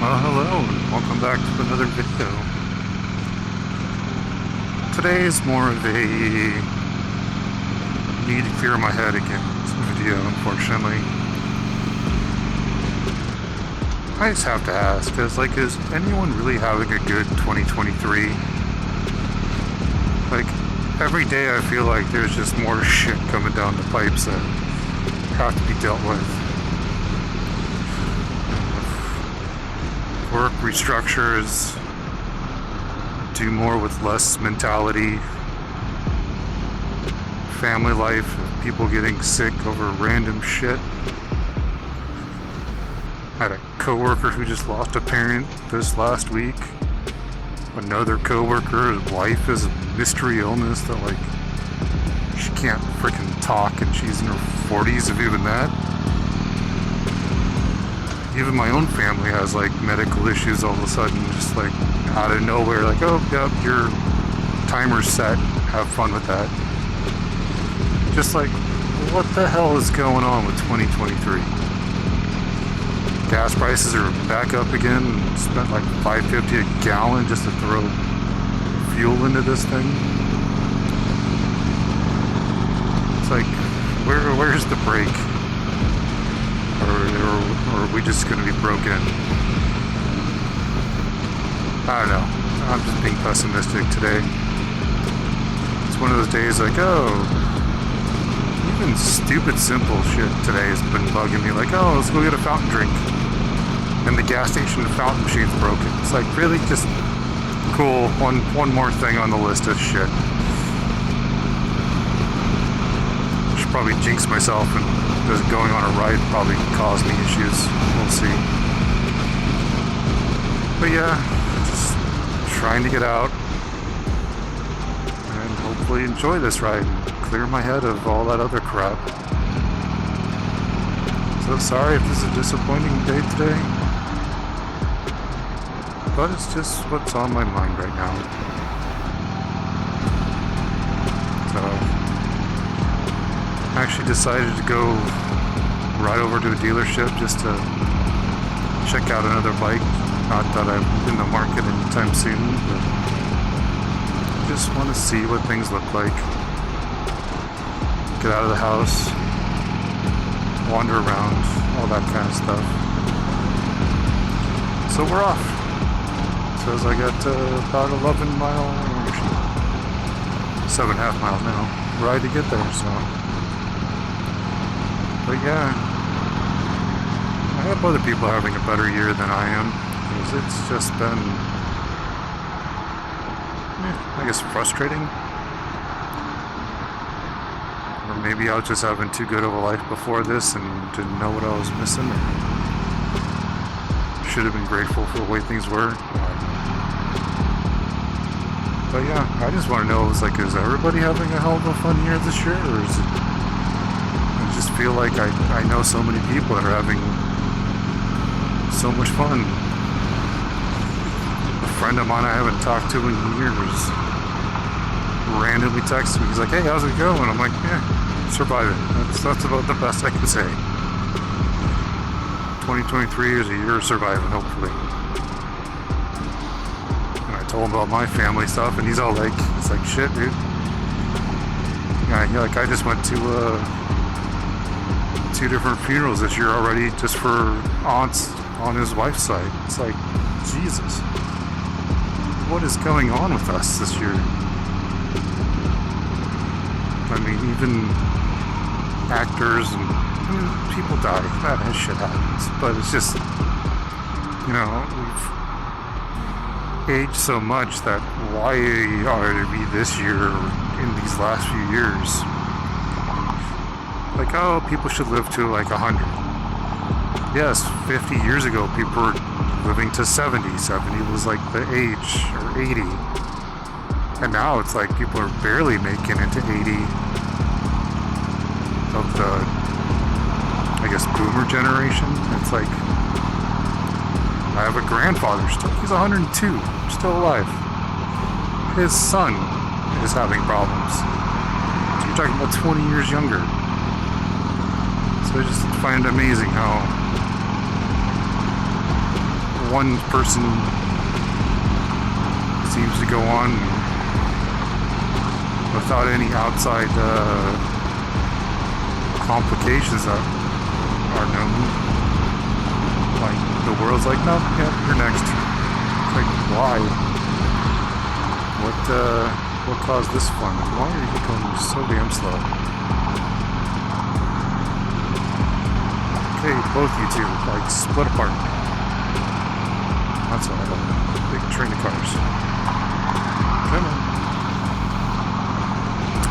Well, hello, and welcome back to another video. Today is more of a need to clear my head again video, unfortunately. I just have to ask, is anyone really having a good 2023? Like, every day I feel like there's just more shit coming down the pipes that have to be dealt with. Work restructures, do more with less mentality, family life, people getting sick over random shit. I had a coworker who just lost a parent this last week. Another coworker's wife has a mystery illness that she can't freaking talk and she's in her 40s, if even that. Even my own family has medical issues all of a sudden, just out of nowhere, oh, yep, your timer's set, have fun with that. Just what the hell is going on with 2023? Gas prices are back up again, spent $5.50 a gallon just to throw fuel into this thing. It's where's the break? Or are we just going to be broken? I don't know. I'm just being pessimistic today. It's one of those days even stupid, simple shit today has been bugging me. Oh, let's go get a fountain drink. And the gas station fountain machine's broken. It's really just cool. One more thing on the list of shit. I should probably jinx myself and just going on a ride probably cause me issues. We'll see. But yeah, just trying to get out and hopefully enjoy this ride and clear my head of all that other crap. So sorry if this is a disappointing day today, but it's just what's on my mind right now. So I actually decided to go ride over to a dealership just to check out another bike. Not that I'm in the market anytime soon, but just want to see what things look like. Get out of the house, wander around, all that kind of stuff. So we're off. Says I got about 11 mile, 7.5 miles now, ride to get there, so. But yeah, I hope other people are having a better year than I am, because it's just been, I guess, frustrating. Or maybe I was just having too good of a life before this and didn't know what I was missing. Should have been grateful for the way things were. But yeah, I just want to know, is everybody having a hell of a fun year this year, or is it? I just feel like I know so many people that are having so much fun. A friend of mine I haven't talked to in years randomly texted me. He's like, "Hey, how's it going?" I'm like, "Yeah, surviving." That's about the best I can say. 2023 is a year of surviving, hopefully. And I told him about my family stuff, and he's all it's shit, dude. Yeah, I just went to 2 different funerals this year already, just for aunts on his wife's side. It's Jesus, what is going on with us this year? I mean, even actors and people die. That shit happens. But it's just, we've aged so much that why are we this year in these last few years? Oh, people should live to 100. Yes, 50 years ago, people were living to 70. 70 was the age, or 80. And now it's people are barely making it to 80 of the, I guess, boomer generation. It's I have a grandfather still. He's 102, still alive. His son is having problems. So you're talking about 20 years younger. So I just find it amazing how one person seems to go on without any outside complications that are known. Like, the world's like, no, yeah, you're next. It's like, why? What caused this fun? Why are you going so damn slow? Okay, both you two, like, split apart. That's all I got. Big train of cars. Come on.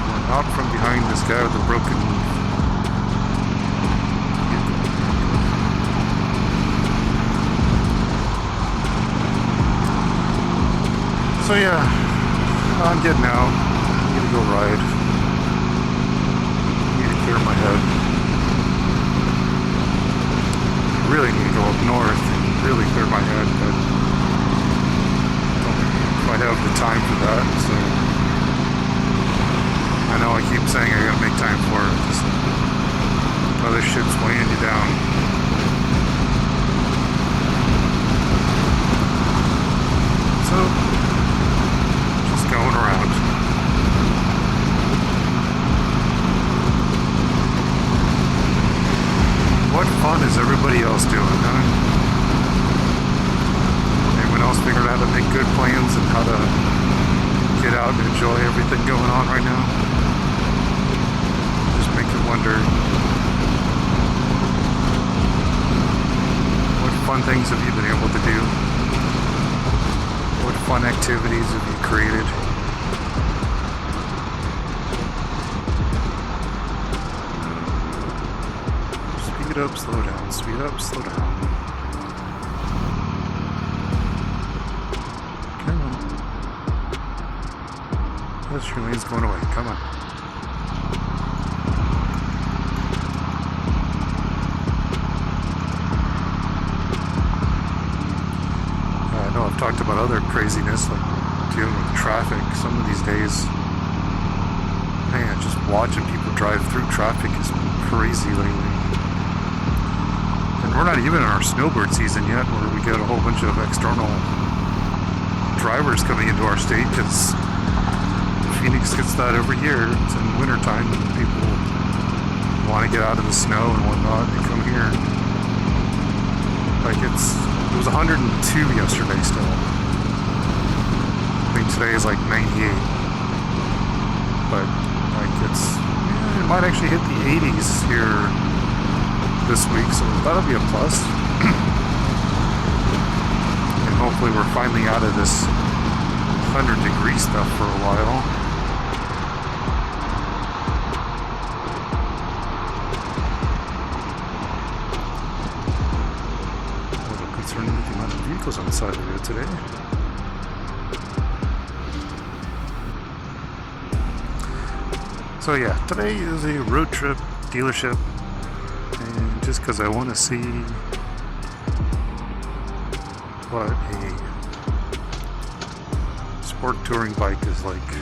We're out from behind this guy with the broken vehicle. So yeah, I'm getting out. I need to go ride. I need to clear my head. I really need to go up north and really clear my head, but I don't quite have the time for that, so I know I keep saying I gotta make time for it. Just other shit's weighing you down. So going around. What fun is everybody else doing, huh? Anyone else figured out how to make good plans and how to get out and enjoy everything going on right now? Just makes you wonder, what fun things have you been able to do? What fun activities have you created? Speed up, slow down, speed up, slow down. Come on. That's your lane's going away, come on. I've talked about other craziness, like dealing with traffic. Some of these days, man, just watching people drive through traffic has been crazy lately. And we're not even in our snowbird season yet, where we get a whole bunch of external drivers coming into our state, because Phoenix gets that every year. It's in wintertime, and people want to get out of the snow and whatnot. They come here. Like, it was 102 yesterday still. I think today is like 98. But, like, it might actually hit the 80s here this week, so that'll be a plus. And hopefully we're finally out of this 100-degree stuff for a while. Concerning with the amount of vehicles on the side of the road today. So yeah, today is a road trip dealership, and just because I want to see what a sport touring bike is like.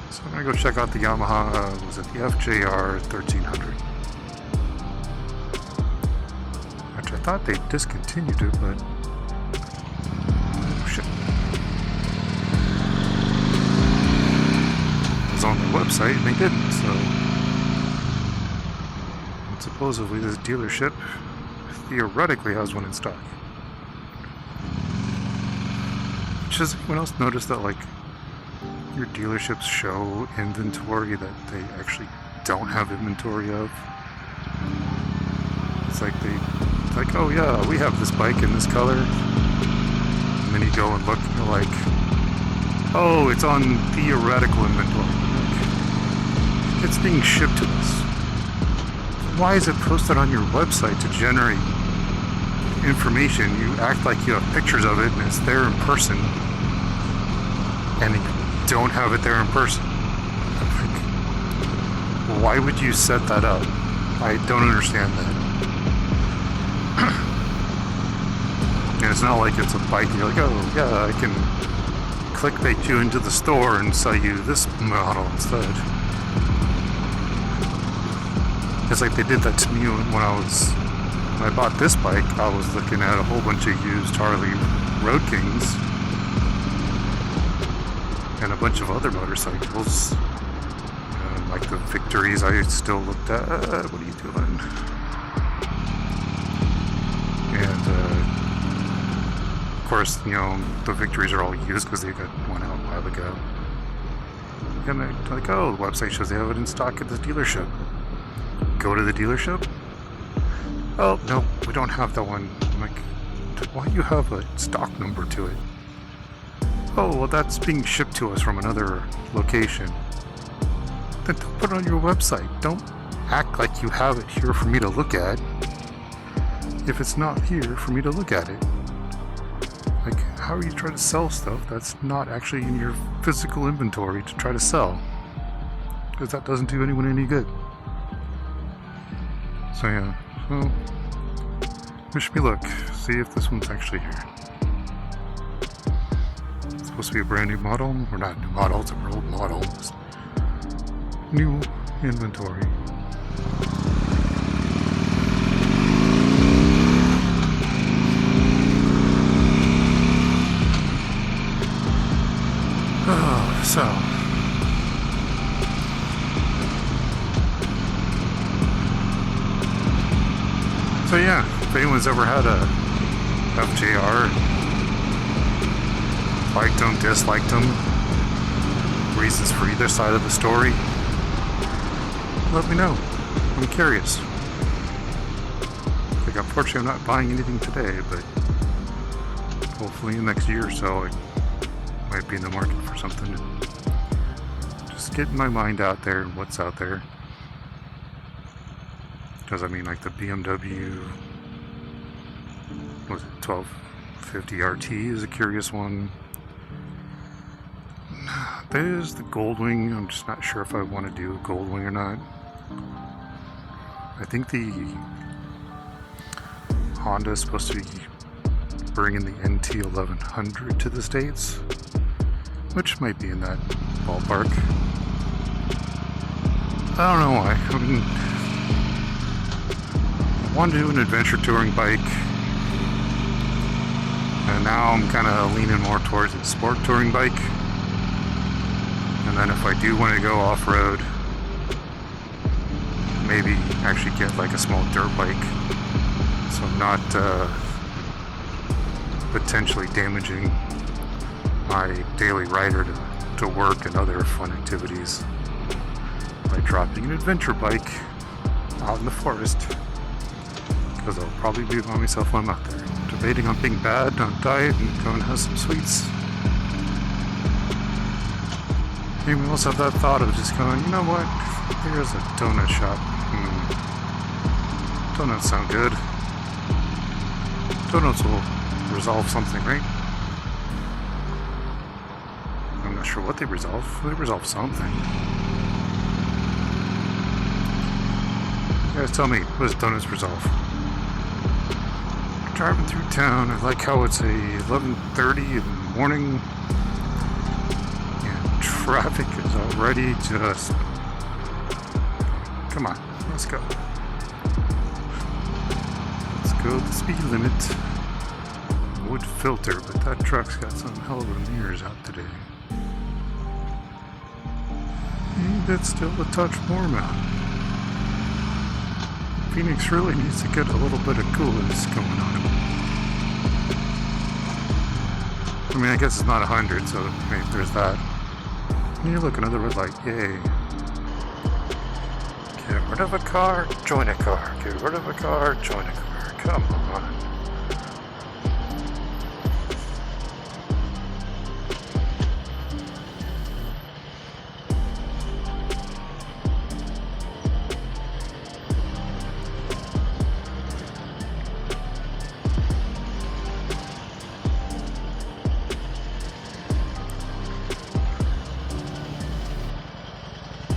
So I'm gonna go check out the Yamaha, was it the FJR 1300? I thought they discontinued it, but oh shit. It was on the website and they didn't, so and supposedly this dealership theoretically has one in stock. Does anyone else notice that, like, your dealerships show inventory that they actually don't have inventory of? It's like like, oh yeah, we have this bike in this color. And then you go and look and you're like, oh, it's on theoretical inventory. Like, it's being shipped to us. Why is it posted on your website to generate information? You act like you have pictures of it and it's there in person, and you don't have it there in person. Like, why would you set that up? I don't understand that. And it's not like it's a bike you're like, oh yeah, I can clickbait you into the store and sell you this model instead. It's like they did that to me when I was when I bought this bike, I was looking at a whole bunch of used Harley Road Kings and a bunch of other motorcycles. Like the Victories I still looked at. What are you doing? And of course, you know, the Victories are all used because they got one out a while ago. And they're like, oh, the website shows they have it in stock at the dealership. Go to the dealership? Oh, no, we don't have that one. I'm like, why do you have a stock number to it? Oh, well, that's being shipped to us from another location. Then don't put it on your website. Don't act like you have it here for me to look at if it's not here for me to look at it. Like, how are you trying to sell stuff that's not actually in your physical inventory to try to sell? Because that doesn't do anyone any good. So yeah, so wish me luck. See if this one's actually here. It's supposed to be a brand new model. Or not a new model, it's an old model. It's new inventory. Oh, so yeah, if anyone's ever had a FJR, liked them, disliked them, reasons for either side of the story, let me know. I'm curious. Like, unfortunately, I'm not buying anything today, but hopefully in the next year or so, I might be in the market for something. Just getting my mind out there and what's out there. Because I mean, like the BMW, what was it, 1250 RT is a curious one. There's the Goldwing. I'm just not sure if I want to do a Goldwing or not. I think the Honda is supposed to be bringing the NT 1100 to the States, which might be in that ballpark. I don't know why. I mean, I wanted to do an adventure touring bike, and now I'm kind of leaning more towards a sport touring bike. And then if I do want to go off-road, maybe actually get like a small dirt bike, so I'm not potentially damaging my daily rider to work and other fun activities by dropping an adventure bike out in the forest, because I'll probably be by myself when I'm out there. Debating on being bad on diet and going to have some sweets. Maybe we also have that thought of just going, you know what, here's a donut shop. Donuts sound good. Donuts will resolve something, right? I'm not sure what they resolve. They resolve something. You guys tell me, what does donuts resolve? Driving through town, I like how it's a 11:30 in the morning. Traffic is already just... Come on, let's go. Let's go the speed limit. Wood filter, but that truck's got some hell of a mirrors out today. And it's still a touch warm out. Phoenix really needs to get a little bit of coolness going on. I mean, I guess it's not 100, so maybe there's that. And you look another red light, yay. Get rid of a car, join a car. Get rid of a car, join a car. Come on.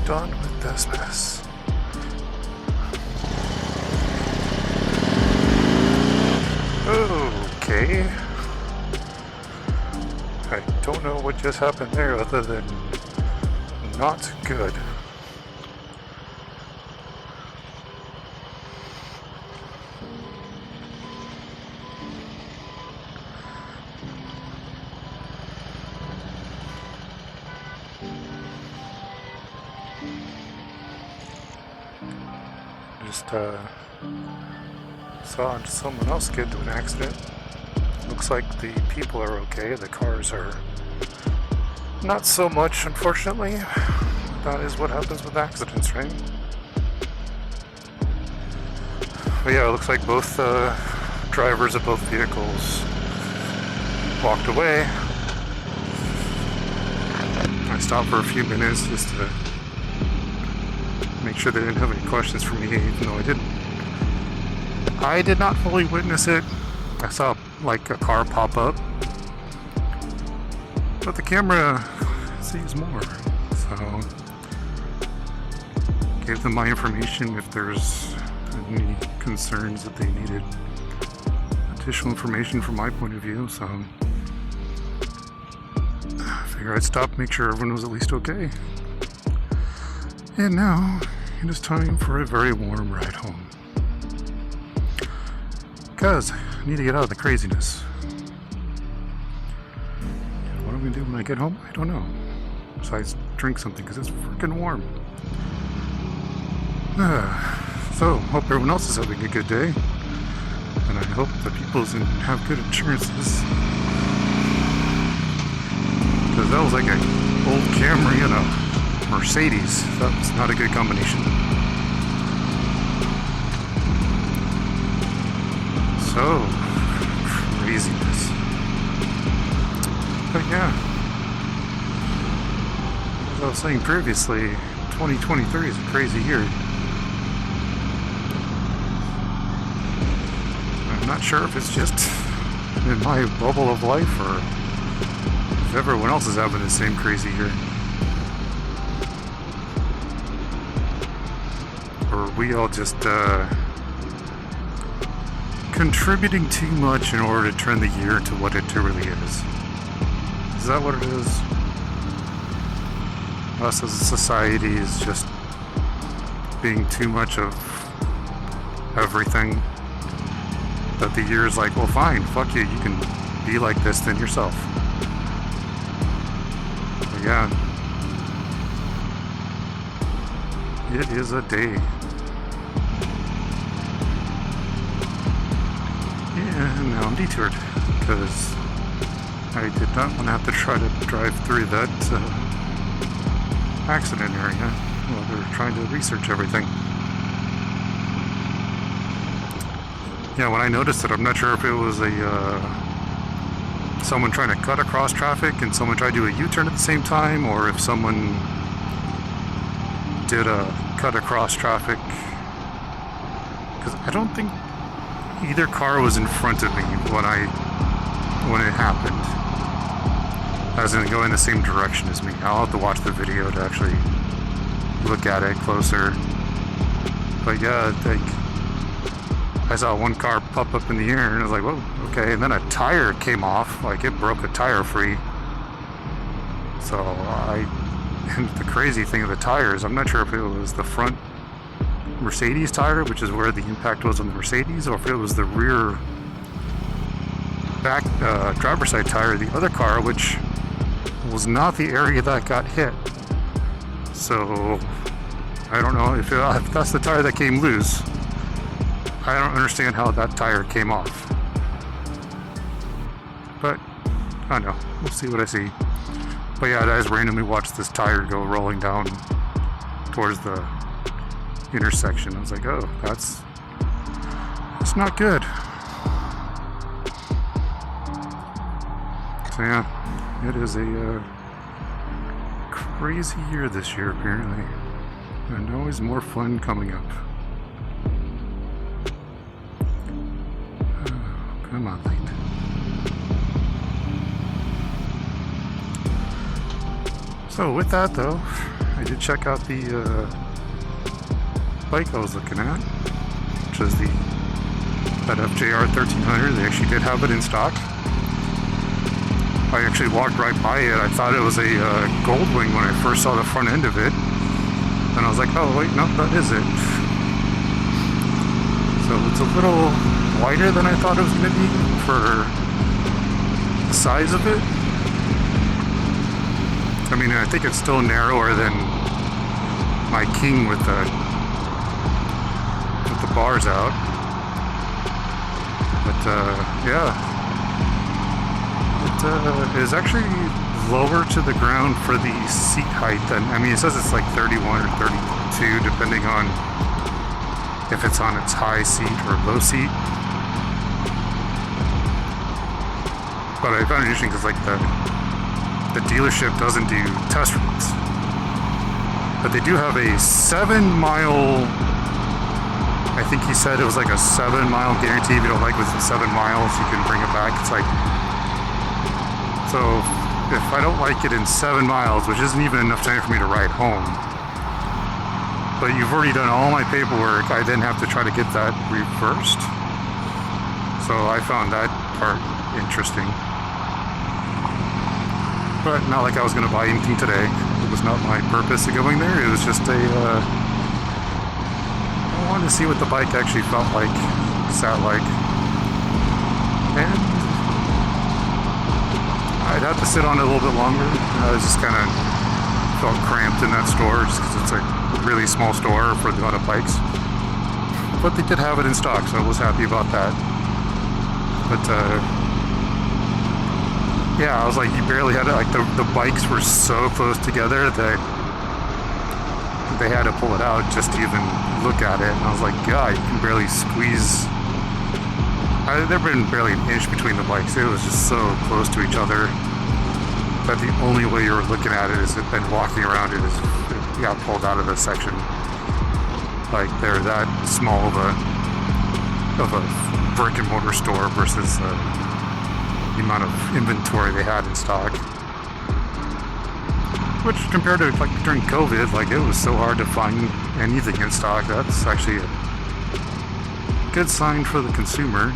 Done with this mess. Okay. I don't know what just happened there other than not good. saw someone else get into an accident. Looks like the people are okay. The cars are not so much, unfortunately. That is what happens with accidents, right? But yeah, it looks like both drivers of both vehicles walked away. I stopped for a few minutes just to make sure they didn't have any questions for me, even though I didn't. I did not fully witness it. I saw like a car pop up, but the camera sees more, so gave them my information if there's any concerns that they needed additional information from my point of view. So I figured I'd stop, make sure everyone was at least okay. And now it is time for a very warm ride home, because I need to get out of the craziness. What I'm gonna do when I get home, I don't know. Besides drink something, because it's freaking warm. So, hope everyone else is having a good day. And I hope the people have good insurances. Because that was like an old Camry and a Mercedes. That's not a good combination. So, craziness. But yeah, as I was saying previously, 2023 is a crazy year. I'm not sure if it's just in my bubble of life or if everyone else is having the same crazy year. Or are we all just contributing too much in order to turn the year to what it really is? Is that what it is? Us as a society is just being too much of everything, that the year is like, well fine, fuck you, you can be like this then yourself. But yeah, it is a day. Yeah, and now I'm detoured because I did not want to have to try to drive through that accident area while they're trying to research everything. Yeah, when I noticed it, I'm not sure if it was someone trying to cut across traffic and someone tried to do a U-turn at the same time, or if someone did a cut across traffic. Because I don't think either car was in front of me when it happened, as in go in the same direction as me. I'll have to watch the video to actually look at it closer. But yeah, like, I saw one car pop up in the air and I was like, whoa, okay. And then a tire came off, like it broke a tire free. So and the crazy thing of the tires, I'm not sure if it was the front Mercedes tire, which is where the impact was on the Mercedes, or if it was the rear back driver's side tire of the other car, which was not the area that got hit. So I don't know if that's the tire that came loose. I don't understand how that tire came off. But I don't know. We'll see what I see. But yeah, I just randomly watched this tire go rolling down towards the intersection. I was like, oh, that's not good. So yeah, it is a crazy year this year apparently, and always more fun coming up. Come on, light. So with that though, I did check out the bike I was looking at, which is that FJR 1300. They actually did have it in stock. I actually walked right by it. I thought it was a Goldwing when I first saw the front end of it, and I was like, oh wait, no, that is it. So it's a little wider than I thought it was going to be for the size of it. I mean, I think it's still narrower than my King with the with the bars out. But yeah, it is actually lower to the ground for the seat height than, I mean, it says it's like 31 or 32 depending on if it's on its high seat or low seat. But I found it interesting because like the dealership doesn't do test runs, but they do have a 7-mile, I think he said it was like a 7-mile guarantee. If you don't like within 7 miles, you can bring it back. It's like, so if I don't like it in 7 miles, which isn't even enough time for me to ride home, but you've already done all my paperwork, I then have to try to get that reversed. So I found that part interesting. But not like I was going to buy anything today. It was not my purpose of going there. It was just I wanted to see what the bike actually felt like, sat like. And I'd have to sit on it a little bit longer. I was just kind of felt cramped in that store just because it's a really small store for the amount of bikes. But they did have it in stock, so I was happy about that. But yeah, I was like, you barely had it. Like the bikes were so close together that they had to pull it out just to even look at it. And I was like, God, you can barely squeeze. There'd been barely an inch between the bikes. It was just so close to each other that the only way you were looking at it is and walking around it is it got pulled out of the section. Like they're that small of a brick and mortar store versus the amount of inventory they had in stock. Which compared to like during COVID, like it was so hard to find anything in stock. That's actually a good sign for the consumer.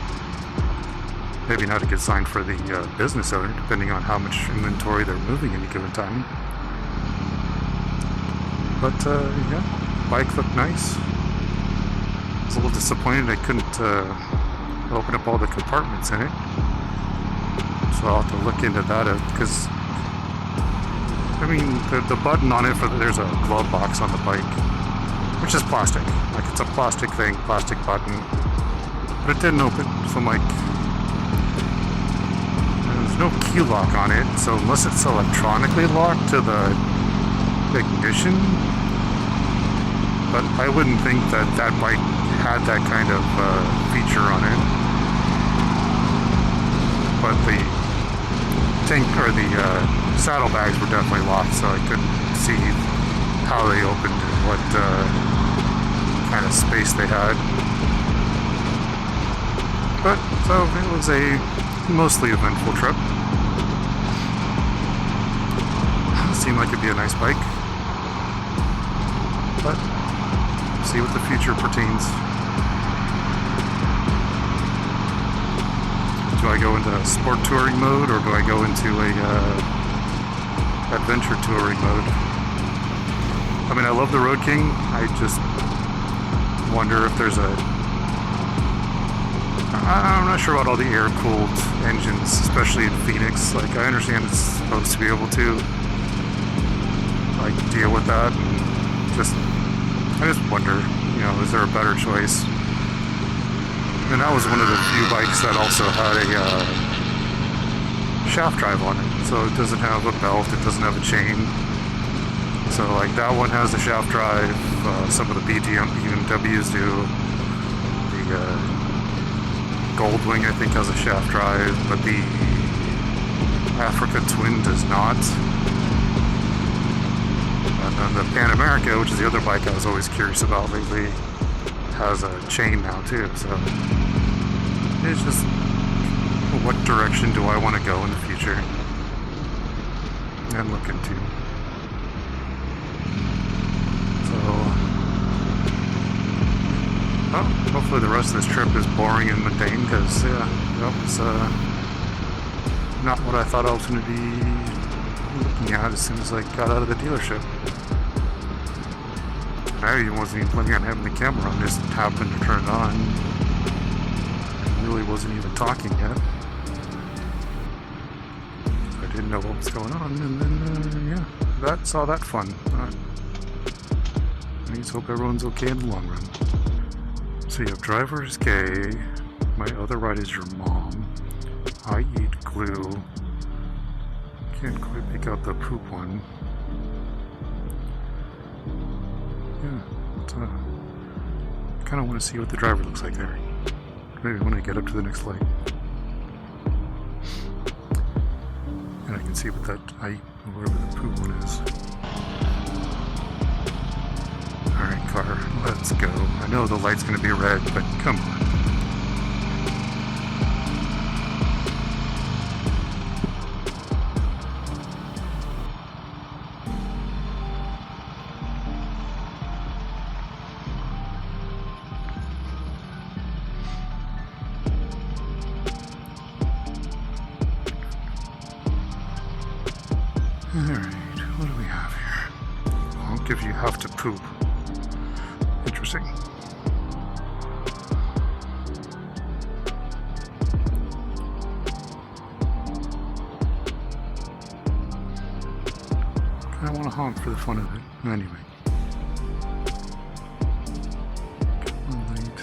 Maybe not a good sign for the business owner, depending on how much inventory they're moving any given time. But yeah, bike looked nice. I was a little disappointed I couldn't open up all the compartments in it. So I'll have to look into that because I mean the button on it there's a glove box on the bike, which is plastic. Like it's a plastic thing, plastic button, but it didn't open. So I'm like, there's no key lock on it. So unless it's electronically locked to the ignition, but I wouldn't think that bike had that kind of feature on it. But the tank or the saddlebags were definitely locked, so I couldn't see how they opened and what kind of space they had. But so it was a mostly eventful trip. Seemed like it'd be a nice bike, but see what the future pertains. Do I go into sport touring mode or do I go into a adventure touring mode? I mean, I love the Road King. I just wonder if there's I'm not sure about all the air-cooled engines, especially in Phoenix. Like, I understand it's supposed to be able to like deal with that. And I just wonder, you know, is there a better choice? And that was one of the few bikes that also had a shaft drive on it. So it doesn't have a belt, it doesn't have a chain. So like that one has the shaft drive. Some of the BMWs do. The Goldwing I think has a shaft drive, but the Africa Twin does not. And then the Pan America, which is the other bike I was always curious about lately, has a chain now too. So it's just, what direction do I want to go in the future and look into? So, well, hopefully the rest of this trip is boring and mundane, because yeah, it's not what I thought I was going to be looking at as soon as I got out of the dealership. I wasn't even planning on having the camera on, just happened to turn it on. I really wasn't even talking yet. I didn't know what was going on, and then, yeah, that's all that fun. I just hope everyone's okay in the long run. So So you have driver is gay. My other ride is your mom. I eat glue. Can't quite pick out the poop one. Yeah, kind of want to see what the driver looks like there. Maybe when I get up to the next light. And I can see what that wherever the poop one is. Alright, car, let's go. I know the light's gonna be red, but come on. Alright, what do we have here? I'll give you have to poop. Interesting. I want to honk for the fun of it. Anyway. Come on, light.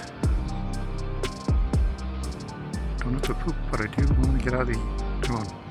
Don't have to poop, but I do want to get out of the heat. Come on.